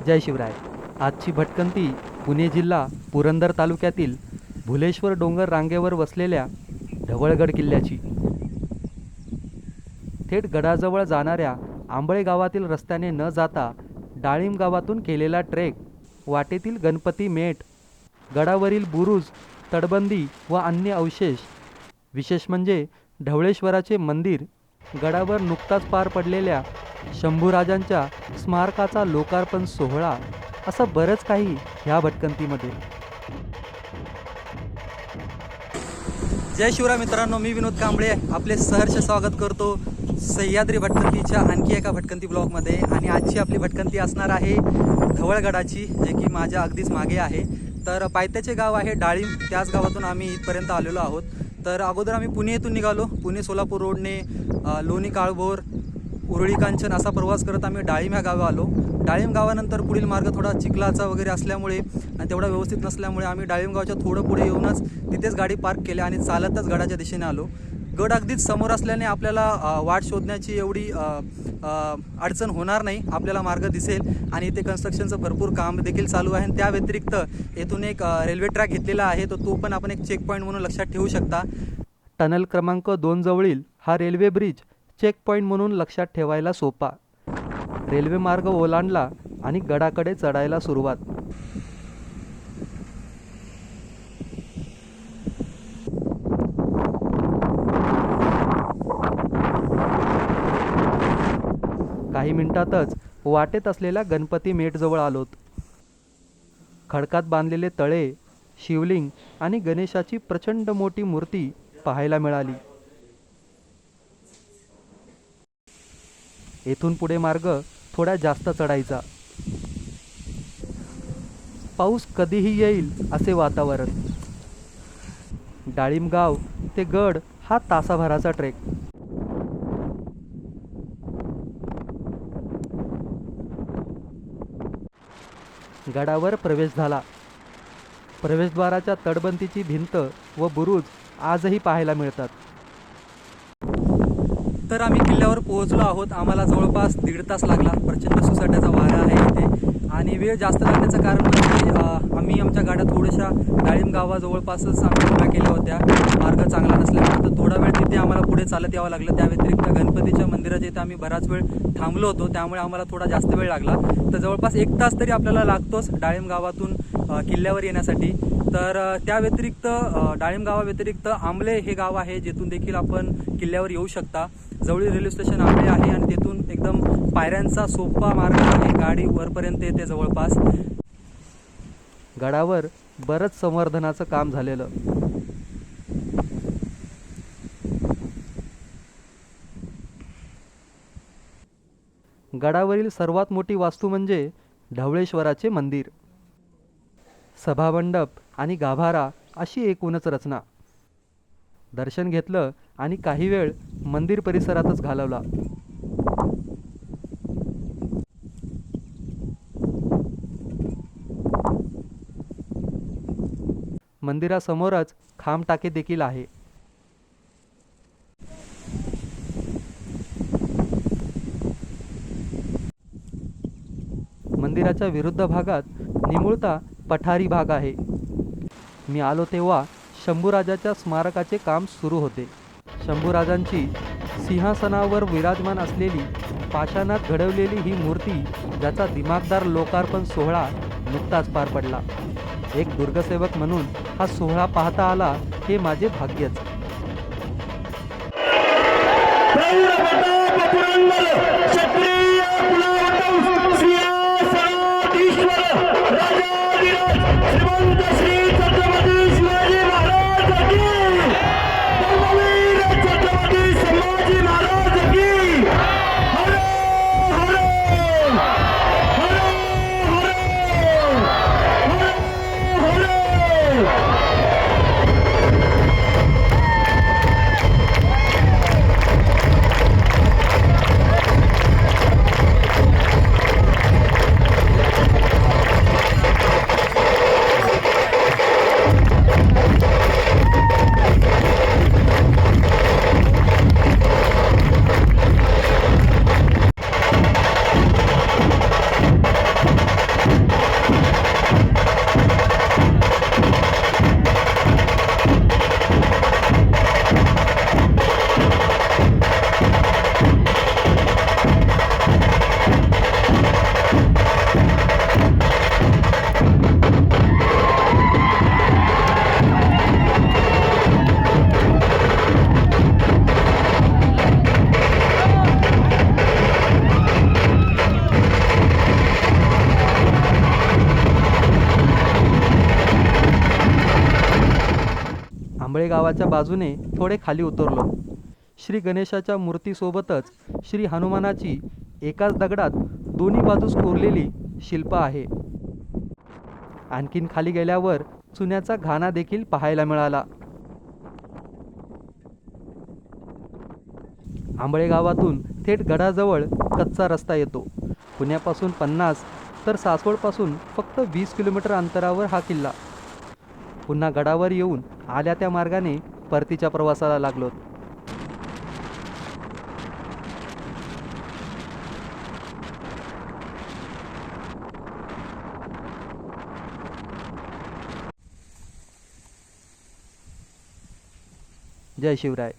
जय शिवराय. आजची भटकंती पुणे जिल्हा पुरंदर तालुक्यातील भुलेश्वर डोंगर रांगेवर वसलेल्या ढवळगड किल्ल्याची. थेट गडाजवळ जाणाऱ्या आंबळे गावातील रस्त्याने न जाता डाळिंब गावातून केलेला ट्रेक, वाटेतील गणपती मेट, गडावरील बुरुज, तटबंदी व अन्य अवशेष, विशेष म्हणजे ढवळेश्वराचे मंदिर, गडावर नुकताच पार पडलेल्या शंभूराजांच्या स्मारकाचा लोकार्पण सोहळा, असं बरंच काही ह्या भटकंतीमध्ये. जय शिवराय मित्रांनो, मी विनोद कांबळे आपले सहर्ष स्वागत करतो सह्याद्री भटकंतीच्या आणखी एका भटकंती ब्लॉगमध्ये. आणि आजची आपली भटकंती असणार आहे ढवळगडाची, जे की माझ्या अगदीच मागे आहे. तर पायथ्याचे गाव आहे डाळिंब, त्याच गावातून आम्ही इथपर्यंत आलेलो आहोत. तर अगोदर आम्ही पुणे येथून निघालो. पुणे सोलापूर रोडने लोणी काळभोर उरळी कांचन असा प्रवास करत आम्ही डाळिंब ह्या गावी आलो. डाळिंब गावानंतर पुढील मार्ग थोडा चिखलाचा वगैरे असल्यामुळे आणि तेवढा व्यवस्थित नसल्यामुळे आम्ही डाळिंब गावाच्या थोडं पुढे येऊनच तिथेच गाडी पार्क केली आणि चालतच गडाच्या दिशेने आलो. गड अगदीच समोर असल्याने आपल्याला वाट शोधण्याची एवढी अडचण होणार नाही. आपल्याला मार्ग दिसेल आणि इथे कन्स्ट्रक्शनचं भरपूर काम देखील चालू आहे. आणि त्या व्यतिरिक्त येथून एक रेल्वे ट्रॅक घेतलेला आहे, तर तो पण आपण एक चेक पॉईंट म्हणून लक्षात ठेवू शकता. टनल क्रमांक 2 जवळील हा रेल्वे ब्रिज चेक पॉईंट म्हणून लक्षात ठेवायला सोपा. रेल्वे मार्ग ओलांडला आणि गडाकडे चढायला सुरुवात. काही मिनिटातच वाटेत असलेल्या गणपती मेटजवळ आलोत. खडकात बांधलेले तळे, शिवलिंग आणि गणेशाची प्रचंड मोठी मूर्ती पाहायला मिळाली. येथून पुढे मार्ग थोडा जास्त चढायचा. पाऊस कधीही येईल असे वातावरण. डाळिंब गाव ते गड हा तासाभराचा ट्रेक. गडावर प्रवेश झाला. प्रवेशद्वाराच्या तटबंदीची भिंत व बुरुज आजही पाहायला मिळतात. तर आम्ही किल्ल्यावर पोहोचलो आहोत. आम्हाला जवळपास 1.5 तास लागला. प्रचंड सुसाट्याचा वारा आहे इथे आणि वेळ जास्त लागण्याचं कारण म्हणजे आम्ही आमच्या गाड्या थोड्याशा डाळिंब गावा जवळपासच आम्ही उभ्या केल्या होत्या. मार्ग चांगला नसल्यामुळे तर थोडा वेळ तिथे आम्हाला पुढे चालत यावं लागलं. त्या व्यतिरिक्त गणपतीच्या मंदिराच्या इथे आम्ही बराच वेळ थांबलो होतो, त्यामुळे आम्हाला थोडा जास्त वेळ लागला. तर जवळपास 1 तास तरी आपल्याला लागतोच डाळिंब गावातून किल्ल्यावर येण्यासाठी. तर त्या व्यतिरिक्त डाळिंब गावाव्यतिरिक्त आंबले हे गाव आहे, जेथून देखील आपण किल्ल्यावर येऊ शकता. जवळील रेल्वे स्टेशन आंबले आहे आणि तेथून एकदम पायऱ्यांचा सोपा मार्ग आहे, गाडी वरपर्यंत येते जवळपास. गडावर बरंच संवर्धनाचं काम झालेलं. गडावरील सर्वात मोठी वास्तू म्हणजे ढवळेश्वराचे मंदिर. सभामंडप आणि गाभारा अशी एकूणच रचना. दर्शन घेतलं आणि काही वेळ मंदिर परिसरातच घालवला. मंदिरासमोरच खांब टाके देखील आहे. मंदिराच्या विरुद्ध भागात निमुळता पठारी भाग आहे. मी आलो तेव्हा शंभूराजाच्या स्मारकाचे काम सुरू होते. शंभूराजांची सिंहासनावर विराजमान असलेली पाषाणात घडवलेली ही मूर्ती, ज्याचा दिमागदार लोकार्पण सोहळा नुकताच पार पडला. एक दुर्गसेवक म्हणून हा सोहळा पाहता आला हे माझे भाग्यच. आंबळे गावाच्या बाजूने थोडे खाली उतरलो. श्री गणेशाच्या मूर्तीसोबतच श्री हनुमानाची एकाच दगडात दोन्ही बाजूस कोरलेली शिल्प आहे. आणखीन खाली गेल्यावर चुन्याचा घाणा देखील पाहायला मिळाला. आंबळे गावातून थेट गडाजवळ कच्चा रस्ता येतो. पुण्यापासून 50 तर सासवडपासून फक्त 20 किलोमीटर अंतरावर हा किल्ला. पुन्हा गडावर येऊन आल्या त्या मार्गाने परतीच्या प्रवासाला लागलो. जय शिवराय.